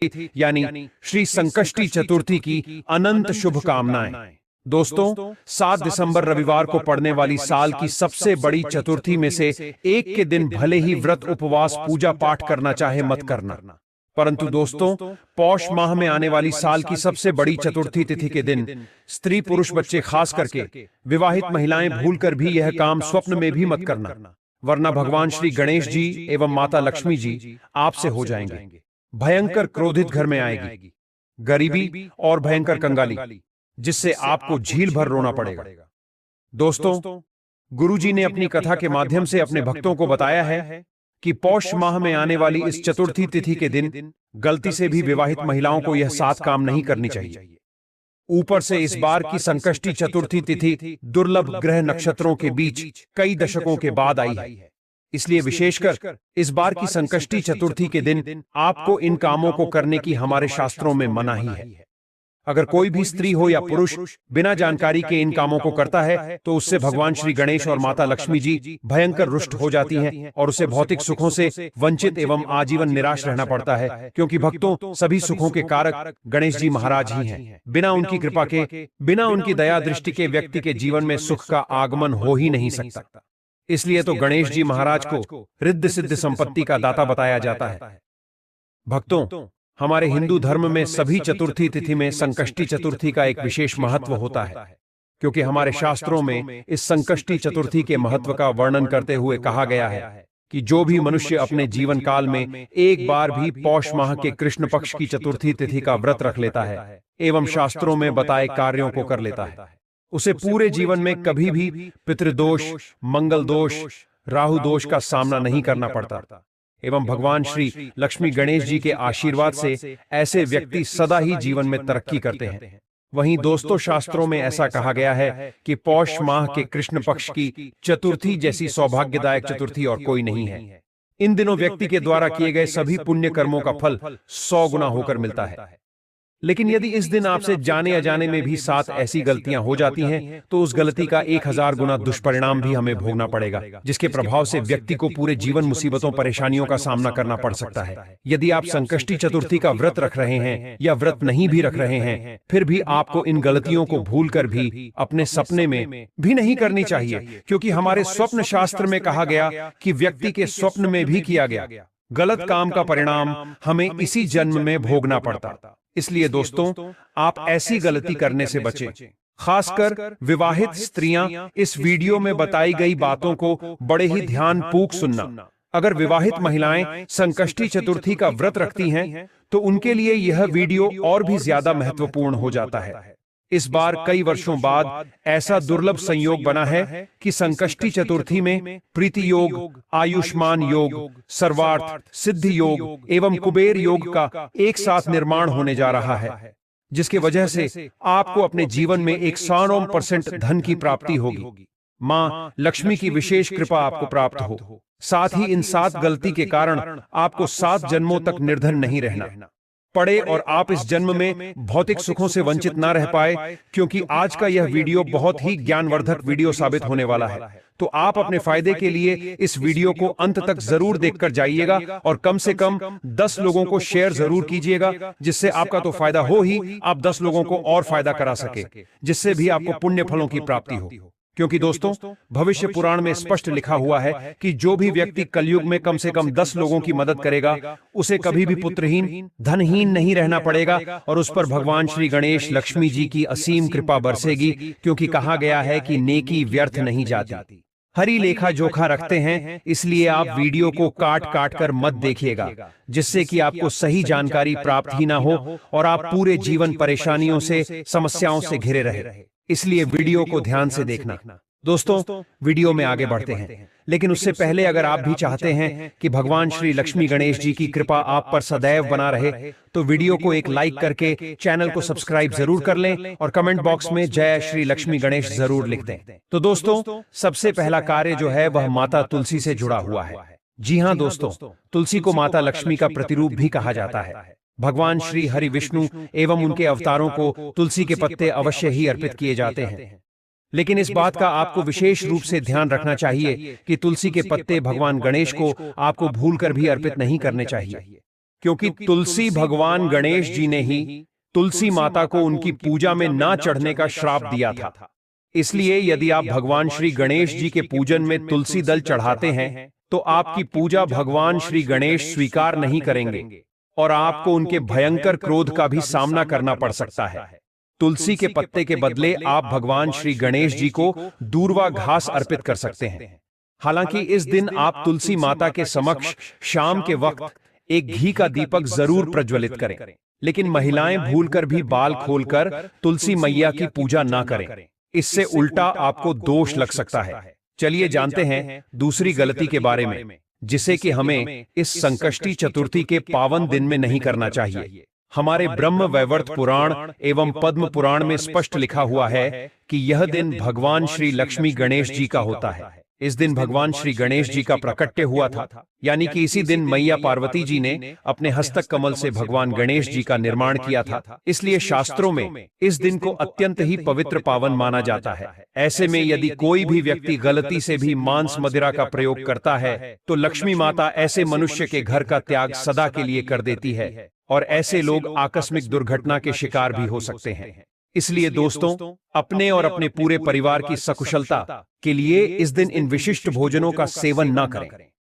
यानी श्री संकष्टी चतुर्थी की अनंत शुभकामनाएं। दोस्तों, 7 दिसंबर रविवार को पड़ने वाली साल की सबसे बड़ी चतुर्थी में से एक के दिन भले ही व्रत उपवास पूजा पाठ करना चाहे मत करना, परंतु दोस्तों, पौष माह में आने वाली साल की सबसे बड़ी चतुर्थी तिथि के दिन स्त्री पुरुष बच्चे खास करके विवाहित महिलाएं भूलकर भी यह काम स्वप्न में भी मत करना, वरना भगवान श्री गणेश जी एवं माता लक्ष्मी जी आपसे हो जाएंगे। भयंकर क्रोधित घर में आएगी गरीबी और भयंकर कंगाली, जिससे आपको झील भर रोना पड़ेगा। दोस्तों, गुरुजी ने अपनी कथा के माध्यम से अपने भक्तों को बताया है कि पौष माह में आने वाली इस चतुर्थी तिथि के दिन गलती से भी विवाहित महिलाओं को यह 7 काम नहीं करनी चाहिए। ऊपर से इस बार की संकष्टी चतुर्थी तिथि दुर्लभ ग्रह नक्षत्रों के बीच कई दशकों के बाद आई है, इसलिए विशेषकर इस बार की संकष्टी चतुर्थी के दिन आपको इन कामों को करने की हमारे शास्त्रों में मनाही है। अगर कोई भी स्त्री हो या पुरुष बिना जानकारी के इन कामों को करता है तो उससे भगवान श्री गणेश और माता लक्ष्मी जी भयंकर रुष्ट हो जाती हैं और उसे भौतिक सुखों से वंचित एवं आजीवन निराश रहना पड़ता है, क्योंकि भक्तों सभी सुखों के कारक गणेश जी महाराज ही हैं। बिना उनकी कृपा के, बिना उनकी दया दृष्टि के व्यक्ति के जीवन में सुख का आगमन हो ही नहीं सकता। इसलिए तो गणेश जी महाराज को रिद्ध सिद्ध संपत्ति का दाता बताया जाता है। भक्तों, हमारे हिंदू धर्म में सभी चतुर्थी तिथि में संकष्टी चतुर्थी का एक विशेष महत्व होता है, क्योंकि हमारे शास्त्रों में इस संकष्टी चतुर्थी के महत्व का वर्णन करते हुए कहा गया है कि जो भी मनुष्य अपने जीवन काल में एक बार भी पौष माह के कृष्ण पक्ष की चतुर्थी तिथि का व्रत रख लेता है एवं शास्त्रों में बताए कार्यों को कर लेता है, उसे पूरे जीवन में कभी भी पितृदोष, मंगल दोष, राहु दोष का सामना नहीं करना पड़ता एवं भगवान श्री लक्ष्मी गणेश जी के आशीर्वाद से ऐसे व्यक्ति सदा ही जीवन में तरक्की करते हैं। वहीं दोस्तों, शास्त्रों में ऐसा कहा गया है कि पौष माह के कृष्ण पक्ष की चतुर्थी जैसी सौभाग्यदायक चतुर्थी और कोई नहीं है। इन दिनों व्यक्ति के द्वारा किए गए सभी पुण्य कर्मों का फल 100 गुना होकर मिलता है। लेकिन यदि इस दिन आपसे जाने अजाने में भी 7 ऐसी गलतियां हो जाती हैं, तो उस गलती का 1000 गुना दुष्परिणाम भी हमें भोगना पड़ेगा, जिसके प्रभाव से व्यक्ति को पूरे जीवन मुसीबतों परेशानियों का सामना करना पड़ सकता है। यदि आप संकष्टी चतुर्थी का व्रत रख रहे हैं या व्रत नहीं भी रख रहे हैं, फिर भी आपको इन गलतियों को भूलकर भी अपने सपने में भी नहीं करनी चाहिए, क्योंकि हमारे स्वप्न शास्त्र में कहा गया कि व्यक्ति के स्वप्न में भी किया गया गलत काम का परिणाम हमें इसी जन्म में भोगना पड़ता। इसलिए दोस्तों, आप ऐसी गलती करने से बचें। खासकर विवाहित स्त्रियां इस वीडियो में बताई गई बातों को बड़े ही ध्यानपूर्वक सुनना। अगर विवाहित महिलाएं संकष्टी चतुर्थी का व्रत रखती हैं, तो उनके लिए यह वीडियो और भी ज्यादा महत्वपूर्ण हो जाता है। इस बार कई वर्षों बाद ऐसा दुर्लभ संयोग बना है कि संकष्टी चतुर्थी में प्रीति योग, आयुष्मान योग, सर्वार्थ सिद्धि योग एवं कुबेर योग का एक साथ निर्माण होने जा रहा है, जिसके वजह से आपको अपने जीवन में एक 100% धन की प्राप्ति होगी। मां लक्ष्मी की विशेष कृपा आपको प्राप्त हो। साथ ही इन 7 गलती के कारण आपको 7 जन्मों तक निर्धन नहीं रहना पड़े और आप इस जन्म में भौतिक सुखों से वंचित ना रह पाए, क्योंकि आज का यह वीडियो बहुत ही ज्ञानवर्धक वीडियो साबित होने वाला है। तो आप अपने फायदे के लिए इस वीडियो को अंत तक जरूर देखकर जाइएगा और कम से कम 10 लोगों को शेयर जरूर कीजिएगा, जिससे आपका तो फायदा हो ही, आप 10 लोगों को और फायदा करा सके, जिससे भी आपको पुण्य फलों की प्राप्ति हो। क्योंकि दोस्तों, भविष्य पुराण में स्पष्ट लिखा हुआ है कि जो भी व्यक्ति कलयुग में कम से कम 10 लोगों की मदद करेगा, उसे कभी भी पुत्रहीन, धनहीन नहीं रहना पड़ेगा और उस पर भगवान श्री गणेश लक्ष्मी जी की असीम कृपा बरसेगी, क्योंकि कहा गया है कि नेकी व्यर्थ नहीं जाती। हरी लेखा जोखा रखते हैं, इसलिए आप वीडियो को काट काट कर मत देखिएगा, जिससे कि आपको सही जानकारी प्राप्त ही ना हो और आप पूरे जीवन परेशानियों से, समस्याओं से घिरे रहे। इसलिए वीडियो को ध्यान से देखना। दोस्तों, वीडियो में आगे बढ़ते हैं, लेकिन उससे पहले अगर आप भी चाहते हैं कि भगवान श्री लक्ष्मी गणेश जी की कृपा आप पर सदैव बना रहे, तो वीडियो को एक लाइक करके चैनल को सब्सक्राइब जरूर कर लें और कमेंट बॉक्स में जय श्री लक्ष्मी गणेश जरूर लिख दें। तो दोस्तों, सबसे पहला कार्य जो है वह माता तुलसी से जुड़ा हुआ है। जी हाँ दोस्तों, तुलसी को माता लक्ष्मी का प्रतिरूप भी कहा जाता है। भगवान श्री हरि विष्णु एवं उनके अवतारों को तुलसी के पत्ते अवश्य ही अर्पित किए जाते हैं, लेकिन इस बात का आपको विशेष रूप से ध्यान रखना चाहिए कि तुलसी के पत्ते भगवान गणेश को आपको भूलकर भी अर्पित नहीं करने चाहिए, क्योंकि तुलसी भगवान गणेश जी ने ही तुलसी माता को उनकी पूजा में ना चढ़ने का श्राप दिया था। इसलिए यदि आप भगवान श्री गणेश जी के पूजन में तुलसी दल चढ़ाते हैं तो आपकी पूजा भगवान श्री गणेश स्वीकार नहीं करेंगे और आपको उनके भयंकर क्रोध का भी सामना करना पड़ सकता है। तुलसी के पत्ते के बदले आप भगवान श्री गणेश जी को दूर्वा घास अर्पित कर सकते हैं। हालांकि इस दिन आप तुलसी माता के समक्ष शाम के वक्त एक घी का दीपक जरूर प्रज्वलित करें, लेकिन महिलाएं भूलकर भी बाल खोलकर तुलसी मैया की पूजा ना करें। इससे उल्टा आपको दोष लग सकता है। चलिए जानते हैं दूसरी गलती के बारे में, जिसे कि हमें इस संकष्टी चतुर्थी के पावन दिन में नहीं करना चाहिए। हमारे ब्रह्म वैवर्त पुराण एवं पद्म पुराण में स्पष्ट लिखा हुआ है कि यह दिन भगवान श्री लक्ष्मी गणेश जी का होता है। इस दिन भगवान श्री गणेश जी का प्राकट्य हुआ था, यानी कि इसी दिन मैया पार्वती जी ने अपने हस्तक कमल से भगवान गणेश जी का निर्माण किया था। इसलिए शास्त्रों में इस दिन को अत्यंत ही पवित्र पावन माना जाता है। ऐसे में यदि कोई भी व्यक्ति गलती से भी मांस मदिरा का प्रयोग करता है तो लक्ष्मी माता ऐसे मनुष्य के घर का त्याग सदा के लिए कर देती है और ऐसे लोग आकस्मिक दुर्घटना के शिकार भी हो सकते हैं। इसलिए दोस्तों, अपने और अपने पूरे परिवार की सकुशलता के लिए इस दिन इन विशिष्ट भोजनों का सेवन न करें।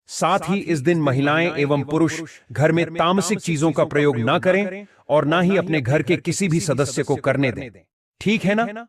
साथ ही इस दिन महिलाएं एवं पुरुष घर में तामसिक चीजों का प्रयोग न करें और न ही अपने घर के किसी भी सदस्य को करने दें। ठीक है ना?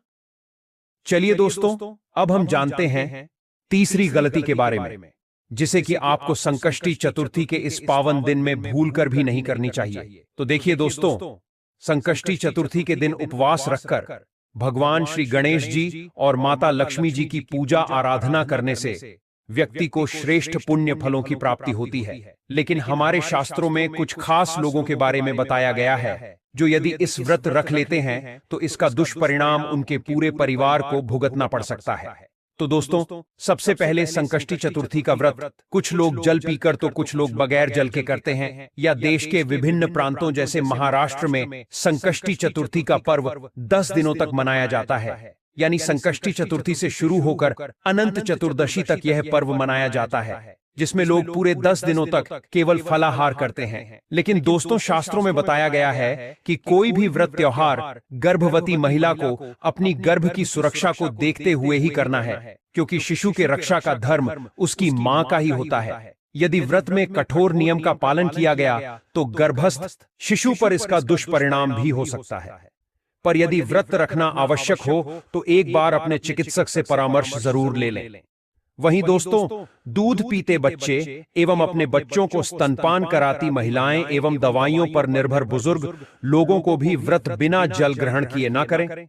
चलिए दोस्तों, अब हम जानते हैं तीसरी गलती के बारे में, जिसे कि आपको संकष्टी चतुर्थी के इस पावन दिन में भूलकर भी नहीं करनी चाहिए। तो देखिए दोस्तों, संकष्टी चतुर्थी के दिन उपवास रखकर भगवान श्री गणेश जी और माता लक्ष्मी जी की पूजा आराधना करने से व्यक्ति को श्रेष्ठ पुण्य फलों की प्राप्ति होती है। लेकिन हमारे शास्त्रों में कुछ खास लोगों के बारे में बताया गया है जो यदि इस व्रत रख लेते हैं तो इसका दुष्परिणाम उनके पूरे परिवार को भुगतना पड़ सकता है। तो दोस्तों, सबसे पहले संकष्टी चतुर्थी का व्रत कुछ लोग जल पीकर तो कुछ लोग बगैर जल के करते हैं, या देश के विभिन्न प्रांतों जैसे महाराष्ट्र में संकष्टी चतुर्थी का पर्व 10 दिनों तक मनाया जाता है। यानी संकष्टी चतुर्थी से शुरू होकर अनंत चतुर्दशी तक यह पर्व मनाया जाता है, जिसमें लोग पूरे 10 दिनों तक केवल फलाहार करते हैं। लेकिन दोस्तों, शास्त्रों में बताया गया है कि कोई भी व्रत त्योहार गर्भवती महिला को अपनी गर्भ की सुरक्षा को देखते हुए ही करना है, क्योंकि शिशु के रक्षा का धर्म उसकी मां का ही होता है। यदि व्रत में कठोर नियम का पालन किया गया तो गर्भस्थ शिशु पर इसका दुष्परिणाम भी हो सकता है। पर यदि व्रत रखना आवश्यक हो तो एक बार अपने चिकित्सक से परामर्श जरूर ले लें। वहीं दोस्तों, दूध पीते बच्चे एवं अपने बच्चों को स्तनपान कराती महिलाएं एवं दवाइयों पर निर्भर बुजुर्ग लोगों को भी व्रत बिना जल ग्रहण किए ना करें।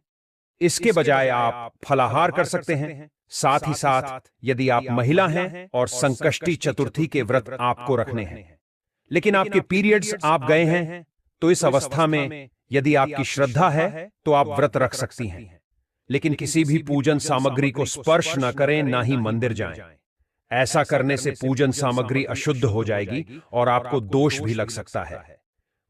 इसके बजाय आप फलाहार कर सकते हैं। साथ ही साथ यदि आप महिला हैं और संकष्टी चतुर्थी के व्रत आपको रखने हैं, लेकिन आपके पीरियड्स आप गए हैं, तो इस अवस्था में यदि आपकी श्रद्धा है तो आप व्रत रख सकती हैं। लेकिन किसी भी पूजन सामग्री को स्पर्श न करें, ना ही मंदिर जाएं। ऐसा करने से पूजन सामग्री अशुद्ध हो जाएगी और आपको दोष भी लग सकता है।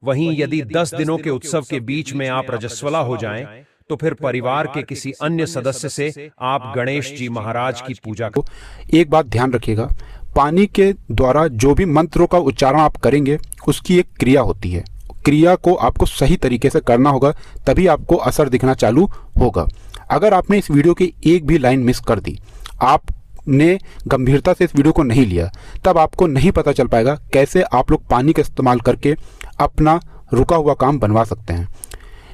वहीं यदि 10 दिनों के उत्सव के बीच में आप रजस्वला हो जाएं, तो फिर परिवार के किसी अन्य सदस्य से आप गणेश जी महाराज की पूजा को। एक बात ध्यान रखिएगा, पानी के द्वारा जो भी मंत्रों का उच्चारण आप करेंगे उसकी एक क्रिया होती है। क्रिया को आपको सही तरीके से करना होगा, तभी आपको असर दिखना चालू होगा। अगर आपने इस वीडियो की एक भी लाइन मिस कर दी, आपने गंभीरता से इस वीडियो को नहीं लिया, तब आपको नहीं पता चल पाएगा कैसे आप लोग पानी का इस्तेमाल करके अपना रुका हुआ काम बनवा सकते हैं।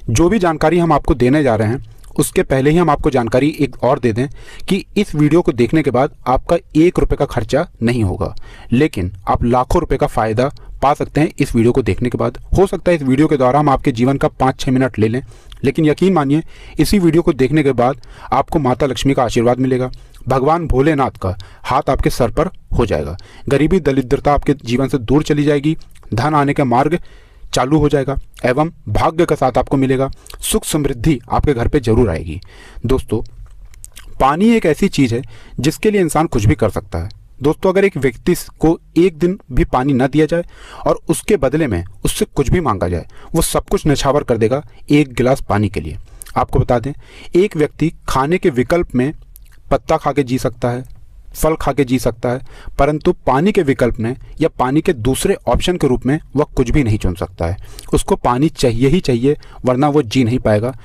जो भी जानकारी हम आपको देने जा रहे हैं उसके पहले ही हम आपको जानकारी एक और दे दें कि इस वीडियो को देखने के बाद आपका 1 रुपये का खर्चा नहीं होगा, लेकिन आप लाखों रुपए का फ़ायदा पा सकते हैं इस वीडियो को देखने के बाद। हो सकता है इस वीडियो के द्वारा हम आपके जीवन का 5-6 मिनट ले लें, लेकिन यकीन मानिए इसी वीडियो को देखने के बाद आपको माता लक्ष्मी का आशीर्वाद मिलेगा, भगवान भोलेनाथ का हाथ आपके सर पर हो जाएगा, गरीबी दरिद्रता आपके जीवन से दूर चली जाएगी, धन आने का मार्ग चालू हो जाएगा एवं भाग्य का साथ आपको मिलेगा, सुख समृद्धि आपके घर पे जरूर आएगी। दोस्तों, पानी एक ऐसी चीज़ है जिसके लिए इंसान कुछ भी कर सकता है। दोस्तों, अगर एक व्यक्ति को एक दिन भी पानी न दिया जाए और उसके बदले में उससे कुछ भी मांगा जाए, वो सब कुछ न्यौछावर कर देगा एक गिलास पानी के लिए। आपको बता दें, एक व्यक्ति खाने के विकल्प में पत्ता खा के जी सकता है, फल खा के जी सकता है, परंतु पानी के विकल्प में या पानी के दूसरे ऑप्शन के रूप में वह कुछ भी नहीं चुन सकता है। उसको पानी चाहिए ही चाहिए, वरना वो जी नहीं पाएगा।